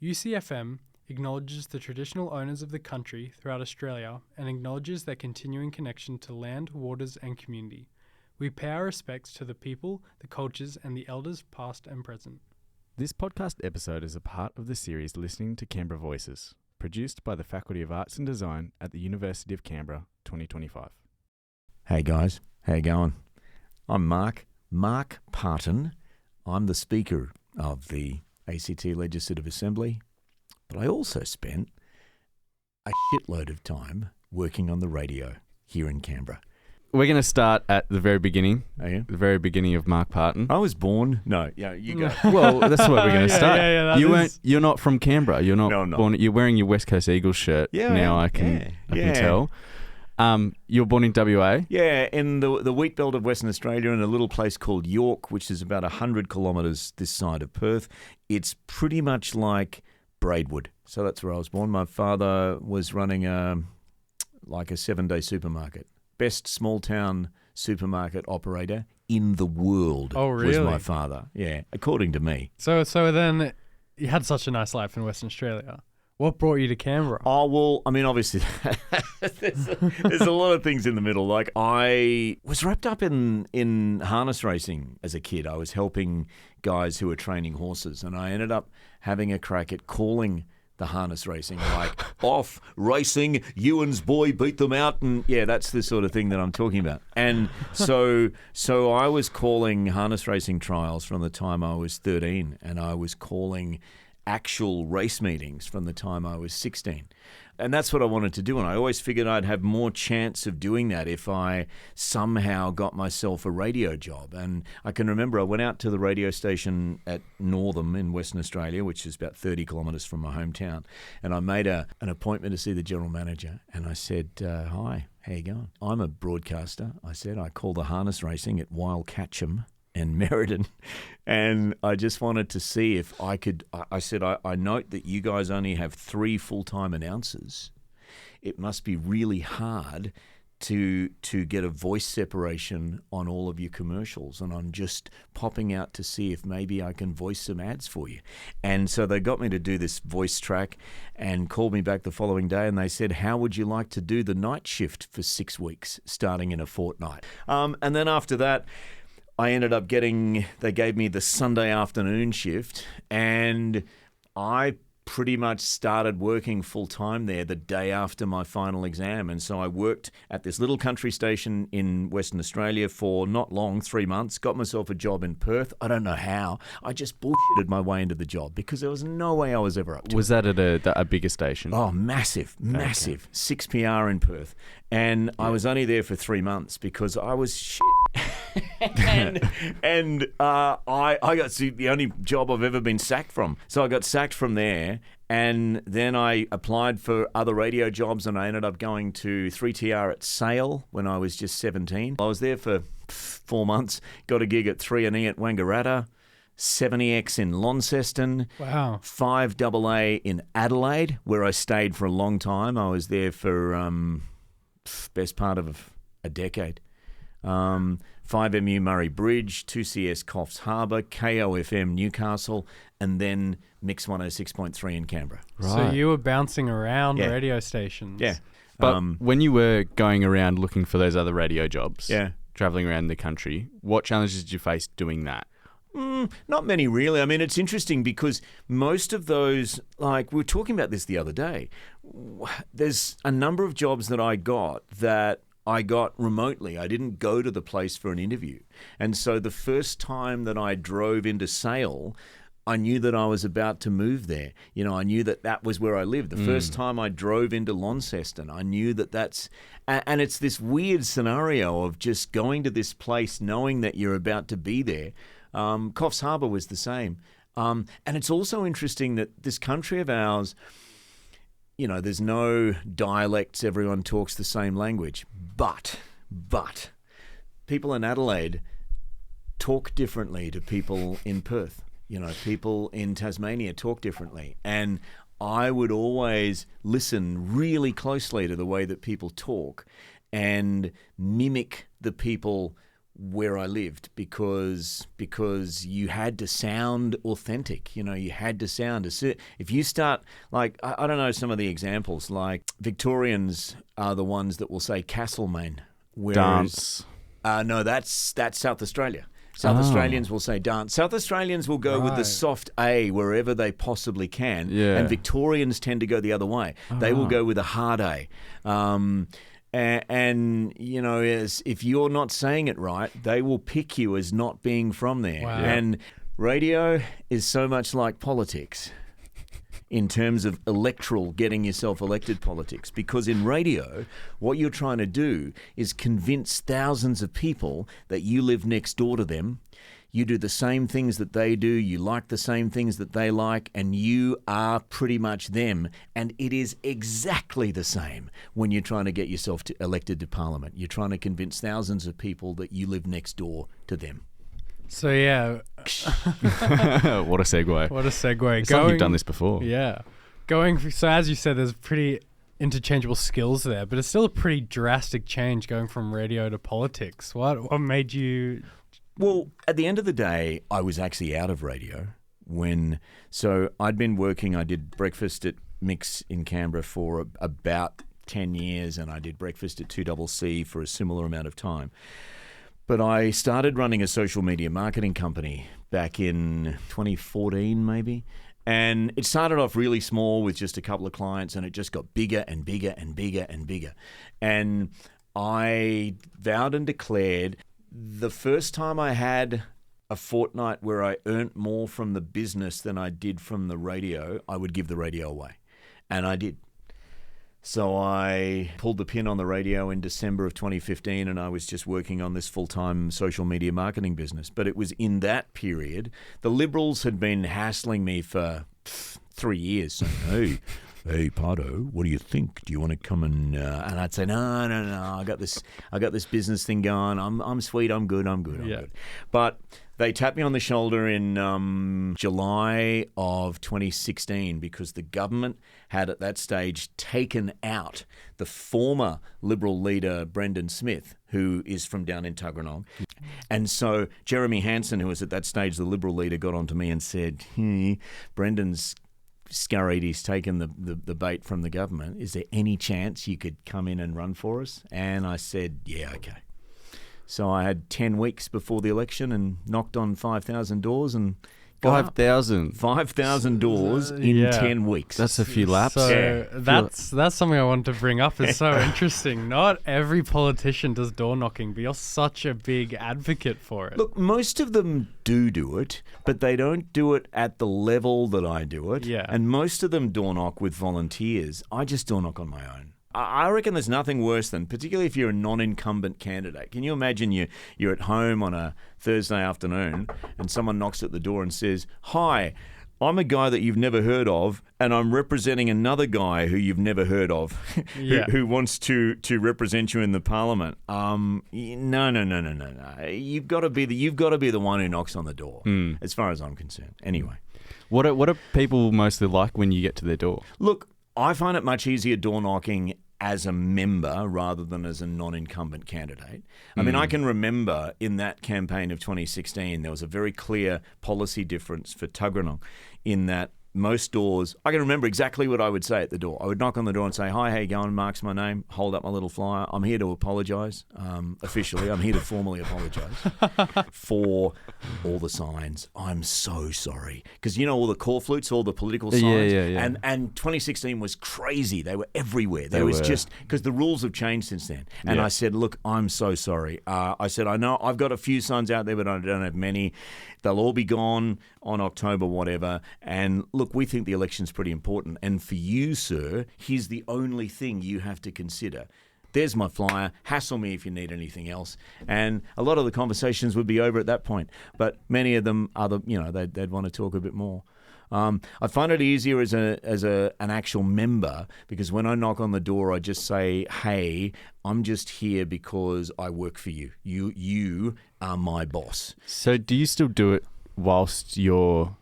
UCFM acknowledges the traditional owners of the country throughout Australia and acknowledges their continuing connection to land, waters and community. We pay our respects to the people, the cultures and the elders past and present. This podcast episode is a part of the series Listening to Canberra Voices, produced by the Faculty of Arts and Design at the University of Canberra, 2025. Hey guys, how you going? I'm Mark Parton. I'm the Speaker of the ACT Legislative Assembly, but I also spent a shitload of time working on the radio here in Canberra. We're going to start at the very beginning. Are you? The very beginning of Mark Parton. I was born. No, yeah, you go. Well, that's where we're going to start. Yeah, You're not from Canberra. You're not No, I'm not. born. You're wearing your West Coast Eagles shirt. Yeah, now I I can yeah. tell. You were born in WA. Yeah, in the wheat belt of Western Australia, in a little place called York, which is about 100 kilometres this side of Perth. It's pretty much like Braidwood. So that's where I was born. My father was running a 7-day supermarket. Best small town supermarket operator in the world. Oh, really? Was my father. Yeah, according to me. So then you had such a nice life in Western Australia. What brought you to Canberra? Oh, well, I mean, obviously, there's a lot of things in the middle. Like, I was wrapped up in harness racing as a kid. I was helping guys who were training horses, and I ended up having a crack at calling the harness racing, like, off racing, Ewan's boy beat them out, and yeah, that's the sort of thing that I'm talking about. And so I was calling harness racing trials from the time I was 13, and I was calling actual race meetings from the time I was 16. And that's what I wanted to do. And I always figured I'd have more chance of doing that if I somehow got myself a radio job. And I can remember I went out to the radio station at Northam in Western Australia, which is about 30 kilometres from my hometown. And I made an appointment to see the general manager. And I said, hi, how you going? I'm a broadcaster. I said, I call the harness racing at Wild Catcham and Merredin, and I just wanted to see if I could. I said, I note that you guys only have 3 full-time announcers. It must be really hard to get a voice separation on all of your commercials, and I'm just popping out to see if maybe I can voice some ads for you. And so they got me to do this voice track and called me back the following day, and they said, how would you like to do the night shift for 6 weeks, starting in a fortnight? And then after that, I ended up they gave me the Sunday afternoon shift, and I pretty much started working full-time there the day after my final exam. And so I worked at this little country station in Western Australia for not long, 3 months, got myself a job in Perth. I don't know how. I just bullshitted my way into the job because there was no way I was ever up to it. Was that at a bigger station? Oh, massive. Okay. 6PR in Perth. And I was only there for 3 months because I was shit. and I got the only job I've ever been sacked from. So I got sacked from there, and then I applied for other radio jobs, and I ended up going to 3TR at Sale when I was just 17. I was there for 4 months, got a gig at 3&E at Wangaratta, 70X in Launceston, Wow. 5AA in Adelaide, where I stayed for a long time. I was there for best part of a decade. 5MU Murray Bridge, 2CS Coffs Harbour, KOFM Newcastle, and then Mix 106.3 in Canberra. Right. So you were bouncing around Yeah. radio stations. Yeah. But when you were going around looking for those other radio jobs, Yeah. travelling around the country, what challenges did you face doing that? Not many, really. I mean, it's interesting because most of those, like we were talking about this the other day, there's a number of jobs that I got remotely. I didn't go to the place for an interview. And so the first time that I drove into Sale, I knew that I was about to move there. You know, I knew that was where I lived. The first time I drove into Launceston, I knew that's... And it's this weird scenario of just going to this place knowing that you're about to be there. Coffs Harbour was the same. And it's also interesting that this country of ours... You know, there's no dialects, everyone talks the same language. But people in Adelaide talk differently to people in Perth. You know, people in Tasmania talk differently. And I would always listen really closely to the way that people talk and mimic the people where I lived because you had to sound authentic. You had to sound if you start like I don't know some of the examples, like Victorians are the ones that will say Castlemaine, whereas Dance. no, that's South Australia. South Australians will say dance. South Australians will go with the soft A wherever they possibly can, and Victorians tend to go the other way. They will go with a hard A. And if you're not saying it right, they will pick you as not being from there. Wow. And radio is so much like politics in terms of getting yourself elected politics. Because in radio, what you're trying to do is convince thousands of people that you live next door to them. You do the same things that they do, you like the same things that they like, and you are pretty much them. And it is exactly the same when you're trying to get yourself elected to Parliament. You're trying to convince thousands of people that you live next door to them. So, yeah. What a segue. What a segue. It's like you've done this before. Yeah. So as you said, there's pretty interchangeable skills there, but it's still a pretty drastic change going from radio to politics. What made you... Well, at the end of the day, I was actually out of radio so I'd been working, I did breakfast at Mix in Canberra for about 10 years, and I did breakfast at 2CC for a similar amount of time. But I started running a social media marketing company back in 2014, maybe. And it started off really small with just a couple of clients, and it just got bigger and bigger and bigger and bigger. And I vowed and declared the first time I had a fortnight where I earned more from the business than I did from the radio, I would give the radio away. And I did. So I pulled the pin on the radio in December of 2015, and I was just working on this full-time social media marketing business. But it was in that period, the Liberals had been hassling me for 3 years, saying, hey, Pardo, what do you think? Do you want to come and I'd say, no, I got this business thing going. I'm sweet. I'm good. I'm good. But they tapped me on the shoulder in July of 2016 because the government had at that stage taken out the former Liberal leader, Brendan Smith, who is from down in Tuggeranong. And so Jeremy Hansen, who was at that stage the Liberal leader, got onto me and said, Brendan's scurried, he's taken the bait from the government. Is there any chance you could come in and run for us? And I said, yeah, okay. So I had 10 weeks before the election and knocked on 5,000 doors and 5,000? 5,000 doors in 10 weeks. That's a few laps. So that's something I wanted to bring up. It's so interesting. Not every politician does door knocking, but you're such a big advocate for it. Look, most of them do it, but they don't do it at the level that I do it. Yeah. And most of them door knock with volunteers. I just door knock on my own. I reckon there's nothing worse than, particularly if you're a non-incumbent candidate. Can you imagine you're at home on a Thursday afternoon and someone knocks at the door and says, "Hi, I'm a guy that you've never heard of, and I'm representing another guy who you've never heard of, who wants to represent you in the Parliament." No. You've got to be the one who knocks on the door, as far as I'm concerned. Anyway, what are people mostly like when you get to their door? Look, I find it much easier door knocking as a member rather than as a non-incumbent candidate. I mean, I can remember in that campaign of 2016, there was a very clear policy difference for Tuggeranong in that most doors, I can remember exactly what I would say at the door. I would knock on the door and say, "Hi, how you going? Mark's my name." Hold up my little flyer. "I'm here to apologise. Officially, I'm here to formally apologise for all the signs. I'm so sorry." Because, all the call flutes, all the political signs. Yeah. And 2016 was crazy. They were everywhere. There was just, because the rules have changed since then. And I said, "Look, I'm so sorry." I said, "I know I've got a few signs out there, but I don't have many. They'll all be gone on October, whatever. And look, we think the election's pretty important. And for you, sir, here's the only thing you have to consider. There's my flyer. Hassle me if you need anything else." And a lot of the conversations would be over at that point. But many of them, they'd want to talk a bit more. I find it easier as an actual member, because when I knock on the door, I just say, "Hey, I'm just here because I work for you. You are my boss." So do you still do it whilst you're...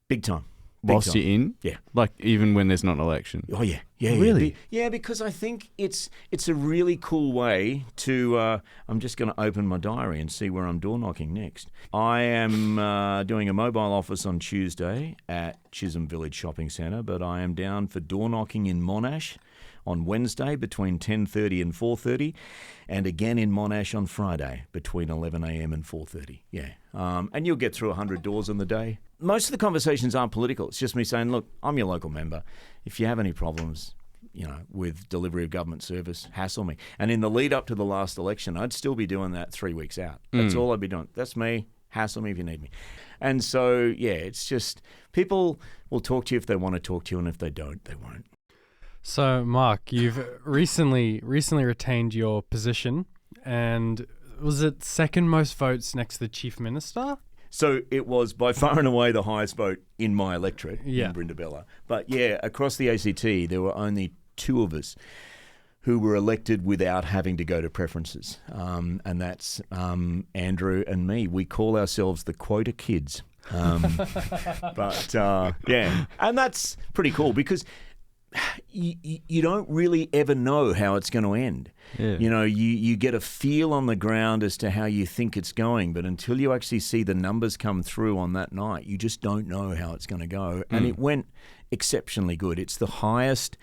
Big time. whilst time. you're in? Yeah. Like even when there's not an election? Oh, yeah. Yeah. Really? Yeah, because I think it's a really cool way to... I'm just going to open my diary and see where I'm door knocking next. I am doing a mobile office on Tuesday at Chisholm Village Shopping Centre, but I am down for door knocking in Monash on Wednesday between 10:30 and 4:30, and again in Monash on Friday between 11 a.m. and 4:30. Yeah, and you'll get through 100 doors in the day. Most of the conversations aren't political. It's just me saying, look, I'm your local member. If you have any problems, with delivery of government service, hassle me. And in the lead up to the last election, I'd still be doing that 3 weeks out. That's all I'd be doing. That's me. Hassle me if you need me. And so, yeah, it's just people will talk to you if they want to talk to you, and if they don't, they won't. So, Mark, you've recently retained your position, and was it second most votes next to the Chief Minister? So it was by far and away the highest vote in my electorate Yeah. in Brindabella. But yeah, across the ACT, there were only two of us who were elected without having to go to preferences. And that's Andrew and me. We call ourselves the Quota Kids. Yeah, and that's pretty cool because you don't really ever know how it's going to end. Yeah. You get a feel on the ground as to how you think it's going, but until you actually see the numbers come through on that night, you just don't know how it's going to go. And it went exceptionally good. It's the highest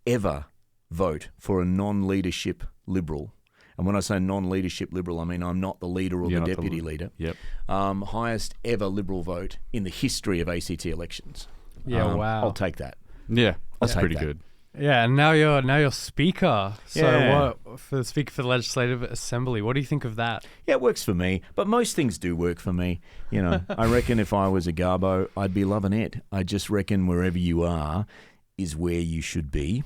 ever vote for a non-leadership Liberal. And when I say non-leadership Liberal, I mean I'm not the leader or the deputy leader. Yep. Highest ever Liberal vote in the history of ACT elections. Yeah, wow. I'll take that. Yeah, that's take pretty that. good. Yeah, and now you're speaker. So Yeah. what for the Speaker for the Legislative Assembly? What do you think of that? Yeah, it works for me, but most things do work for me. I reckon if I was a Garbo, I'd be loving it. I just reckon wherever you are is where you should be.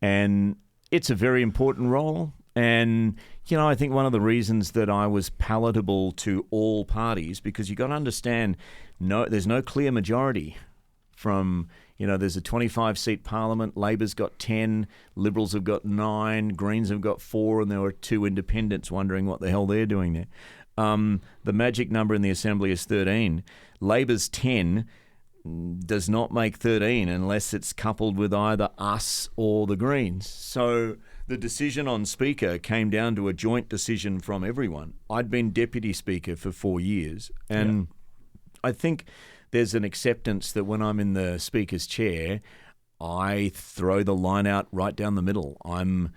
And it's a very important role. And, I think one of the reasons that I was palatable to all parties, because you got to understand, there's no clear majority from... there's a 25-seat parliament. Labor's got 10, Liberals have got 9, Greens have got 4, and there were 2 independents wondering what the hell they're doing there. The magic number in the Assembly is 13. Labor's 10 does not make 13 unless it's coupled with either us or the Greens. So the decision on Speaker came down to a joint decision from everyone. I'd been Deputy Speaker for 4 years, and I think... there's an acceptance that when I'm in the Speaker's chair, I throw the line out right down the middle. I'm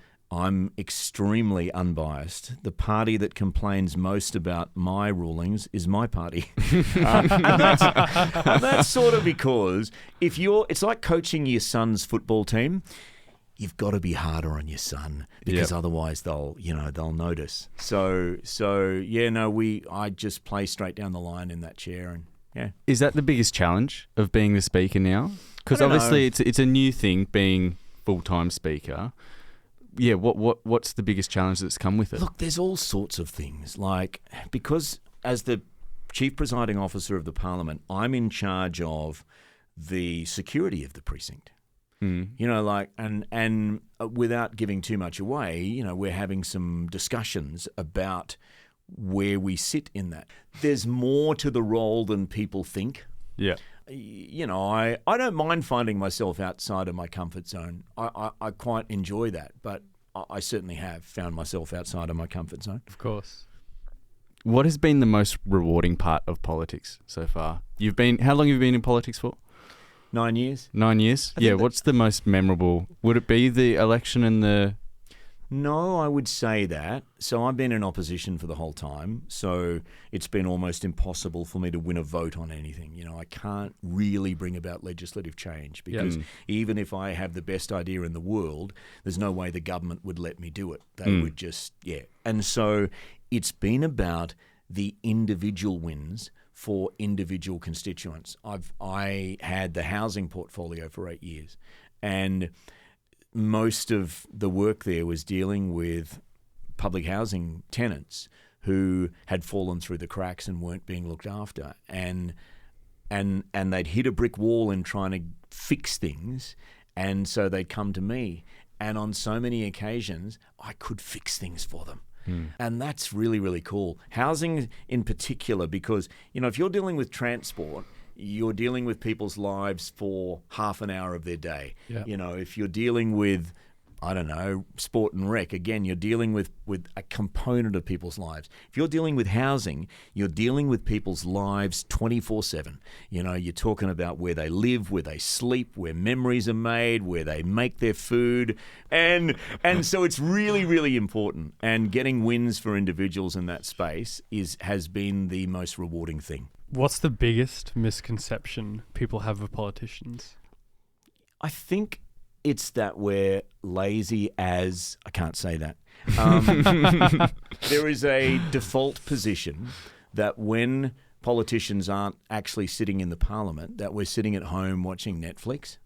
extremely unbiased. The party that complains most about my rulings is my party. and that's sort of because it's like coaching your son's football team. You've got to be harder on your son because otherwise they'll notice. I just play straight down the line in that chair and. Yeah. Is that the biggest challenge of being the speaker now? Because obviously it's a new thing being full-time speaker. Yeah, what's the biggest challenge that's come with it? Look, there's all sorts of things. Like, because as the Chief Presiding Officer of the Parliament, I'm in charge of the security of the precinct. And without giving too much away, we're having some discussions about where we sit in that. There's more to the role than people think. Yeah. I don't mind finding myself outside of my comfort zone. I quite enjoy that, but I certainly have found myself outside of my comfort zone. Of course. What has been the most rewarding part of politics so far? How long have you been in politics for? 9 years. 9 years? Yeah, what's the most memorable? Would it be the election and the... No, I would say that. So I've been in opposition for the whole time. So it's been almost impossible for me to win a vote on anything. I can't really bring about legislative change because even if I have the best idea in the world, there's no way the government would let me do it. They would just, And so it's been about the individual wins for individual constituents. I had the housing portfolio for 8 years, and most of the work there was dealing with public housing tenants who had fallen through the cracks and weren't being looked after, and they'd hit a brick wall in trying to fix things, and so they'd come to me, and on so many occasions I could fix things for them. And that's really, really cool. Housing in particular, because if you're dealing with transport, you're dealing with people's lives for half an hour of their day. Yeah. You know, if you're dealing with, I don't know, sport and rec, again, you're dealing with a component of people's lives. If you're dealing with housing, you're dealing with people's lives 24/7. You know, you're talking about where they live, where they sleep, where memories are made, where they make their food. And so it's really, really important. And getting wins for individuals in that space has been the most rewarding thing. What's the biggest misconception people have of politicians? I think it's that we're lazy as... I can't say that. There is a default position that when politicians aren't actually sitting in the parliament, that we're sitting at home watching Netflix.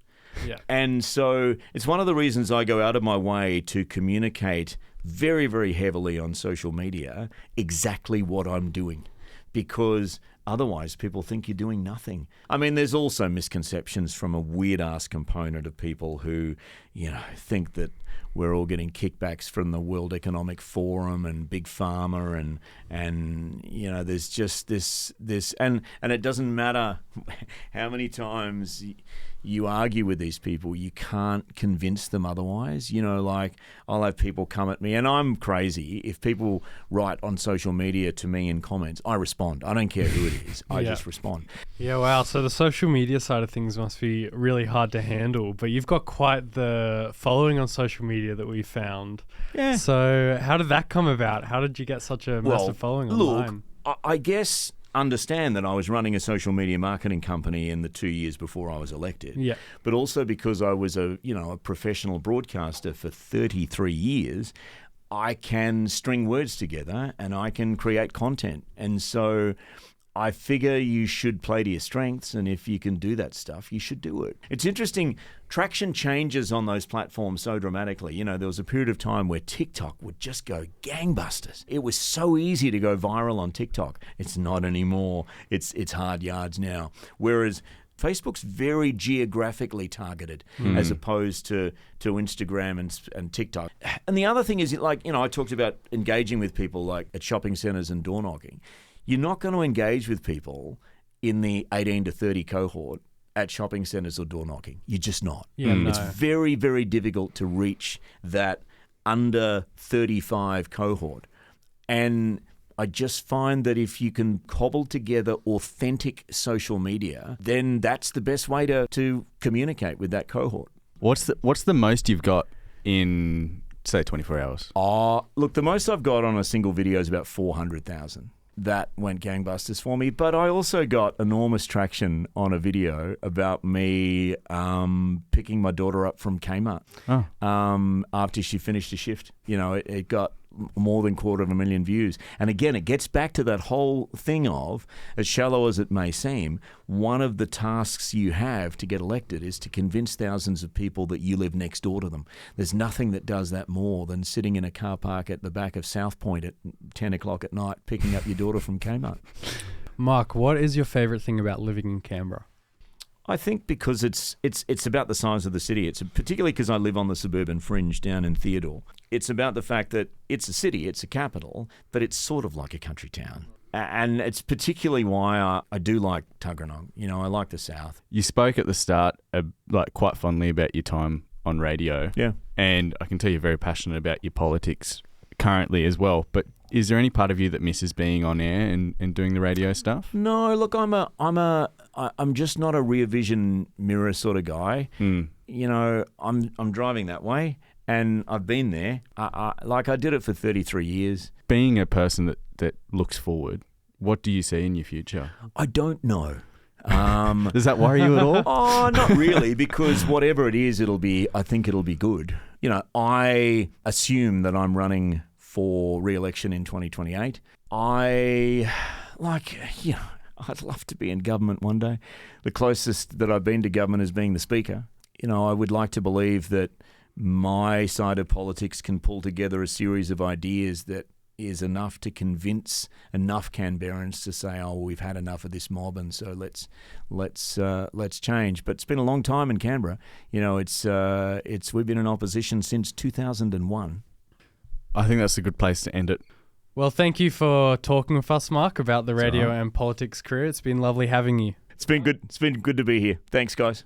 Yeah. And so it's one of the reasons I go out of my way to communicate very, very heavily on social media exactly what I'm doing, because otherwise people think you're doing nothing. I mean, there's also misconceptions from a weird-ass component of people who, you know, think that we're all getting kickbacks from the World Economic Forum and Big Pharma and you know, there's just this and it doesn't matter how many times you argue with these people, you can't convince them otherwise. You know, like, I'll have people come at me, and I'm crazy. If people write on social media to me in comments, I respond. I don't care who it is. I just respond. Yeah, wow. So the social media side of things must be really hard to handle, but you've got quite the following on social media that we found. Yeah. So how did that come about? How did you get such a massive following online? Look, I guess understand that I was running a social media marketing company in the 2 years before I was elected. Yeah. But also because I was a professional broadcaster for 33 years, I can string words together and I can create content. And so I figure you should play to your strengths, and if you can do that stuff, you should do it. It's interesting, traction changes on those platforms so dramatically. You know, there was a period of time where TikTok would just go gangbusters. It was so easy to go viral on TikTok. It's not anymore. It's hard yards now. Whereas Facebook's very geographically targeted as opposed to Instagram and TikTok. And the other thing is, like, you know, I talked about engaging with people like at shopping centres and door knocking. You're not going to engage with people in the 18 to 30 cohort at shopping centres or door knocking. You're just not. Yeah, no. It's very, very difficult to reach that under 35 cohort. And I just find that if you can cobble together authentic social media, then that's the best way to communicate with that cohort. What's the most you've got in, say, 24 hours? Look, the most I've got on a single video is about 400,000. That went gangbusters for me. But I also got enormous traction on a video about me picking my daughter up from Kmart after she finished a shift. You know, it got more than 250,000 views. And again, it gets back to that whole thing of, as shallow as it may seem, one of the tasks you have to get elected is to convince thousands of people that you live next door to them. There's nothing that does that more than sitting in a car park at the back of South Point at 10 o'clock at night picking up your daughter from Kmart. Mark, what is your favourite thing about living in Canberra? I think because it's about the size of the city. It's particularly because I live on the suburban fringe down in Theodore. It's about the fact that it's a city, it's a capital, but it's sort of like a country town. And it's particularly why I do like Tuggeranong. You know, I like the south. You spoke at the start quite fondly about your time on radio. Yeah. And I can tell you're very passionate about your politics currently as well. But is there any part of you that misses being on air and doing the radio stuff? No, look, I'm just not a rear vision mirror sort of guy. You know, I'm driving that way, and I've been there. I did it for 33 years. Being a person that looks forward, what do you see in your future? I don't know. Does that worry you at all? Oh, not really, because whatever it is, I think it'll be good. You know, I assume that I'm running for re-election in 2028. I'd love to be in government one day. The closest that I've been to government is being the Speaker. You know, I would like to believe that my side of politics can pull together a series of ideas that is enough to convince enough Canberrans to say, oh, we've had enough of this mob, and so let's change. But it's been a long time in Canberra. You know, we've been in opposition since 2001. I think that's a good place to end it. Well, thank you for talking with us, Mark, about the radio and politics career. It's been lovely having you. It's been good. It's been good to be here. Thanks, guys.